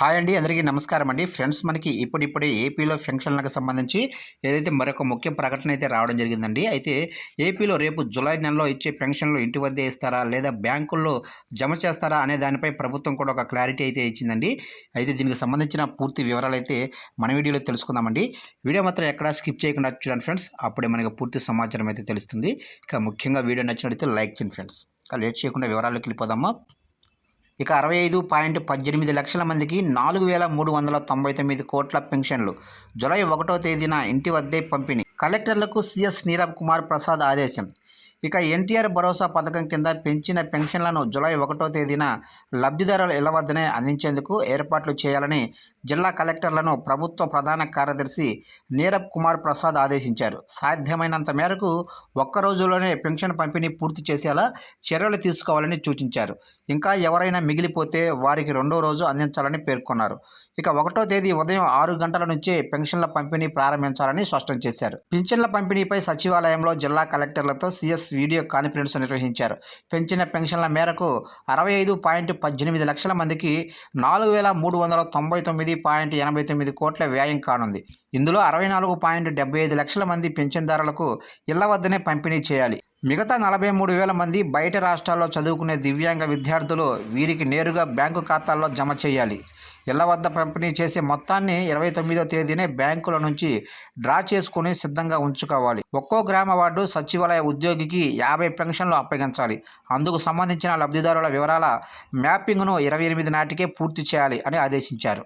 Hi అండి, అందరికీ నమస్కారం అండి. ఫ్రెండ్స్, మనకి ఇప్పుడిప్పుడే ఏపీలో పెన్షన్లకు సంబంధించి ఏదైతే మరొక ముఖ్య ప్రకటన అయితే రావడం జరిగిందండి. అయితే ఏపీలో రేపు జూలై నెలలో ఇచ్చే పెన్షన్లు ఇంటి వద్దే ఇస్తారా, లేదా బ్యాంకుల్లో జమ చేస్తారా అనే దానిపై ప్రభుత్వం కూడా ఒక క్లారిటీ అయితే ఇచ్చిందండి. అయితే దీనికి సంబంధించిన పూర్తి వివరాలు అయితే మన వీడియోలో తెలుసుకుందామండి. వీడియో మాత్రం ఎక్కడా స్కిప్ చేయకుండా చూడండి ఫ్రెండ్స్, అప్పుడే మనకి పూర్తి సమాచారం అయితే తెలుస్తుంది. ఇక ముఖ్యంగా వీడియో నచ్చినట్లయితే లైక్ చేయండి ఫ్రెండ్స్. ఇక లేట్ చేయకుండా వివరాల్లోకి వెళ్ళిపోదామా. ఇక 65.18 లక్షల మందికి 4,399 కోట్ల పెన్షన్లు జూలై 1వ తేదీన ఇంటి వద్దే పంపిణీ. కలెక్టర్లకు సీఎస్ నీరబ్ కుమార్ ప్రసాద్ ఆదేశం. ఇక ఎన్టీఆర్ భరోసా పథకం కింద పెంచిన పెన్షన్లను జూలై 1వ తేదీన లబ్ధిదారుల ఇళ్ల వద్దనే అందించేందుకు ఏర్పాట్లు చేయాలని జిల్లా కలెక్టర్లను ప్రభుత్వ ప్రధాన కార్యదర్శి నీరబ్ కుమార్ ప్రసాద్ ఆదేశించారు. సాధ్యమైనంత మేరకు ఒక్క రోజులోనే పెన్షన్ పంపిణీ పూర్తి చేసేలా చర్యలు తీసుకోవాలని సూచించారు. ఇంకా ఎవరైనా మిగిలిపోతే వారికి రెండో రోజు అందించాలని పేర్కొన్నారు. ఇక 1వ తేదీ ఉదయం 6 గంటల నుంచే పెన్షన్ల పంపిణీ ప్రారంభించాలని స్పష్టం చేశారు. పింఛన్ల పంపిణీపై సచివాలయంలో జిల్లా కలెక్టర్లతో సీఎస్ వీడియో కాన్ఫరెన్స్ నిర్వహించారు. పెంచిన పెన్షన్ల మేరకు 65.18 లక్షల మందికి 4,399.89 కోట్ల వ్యయం కానుంది. ఇందులో 64.75 లక్షల మంది పింఛన్దారులకు ఇళ్ల వద్దనే పంపిణీ చేయాలి. మిగతా 43,000 మంది బయట రాష్ట్రాల్లో చదువుకునే దివ్యాంగ విద్యార్థులు వీరికి నేరుగా బ్యాంకు ఖాతాల్లో జమ చేయాలి. ఇళ్ల వద్ద పంపిణీ చేసే మొత్తాన్ని 29వ తేదీనే బ్యాంకుల నుంచి డ్రా చేసుకుని సిద్ధంగా ఉంచుకోవాలి. ఒక్కో గ్రామ వార్డు సచివాలయ ఉద్యోగికి 50 పెన్షన్లు అప్పగించాలి. అందుకు సంబంధించిన లబ్ధిదారుల వివరాల మ్యాపింగ్ను 28 నాటికే పూర్తి చేయాలి అని ఆదేశించారు.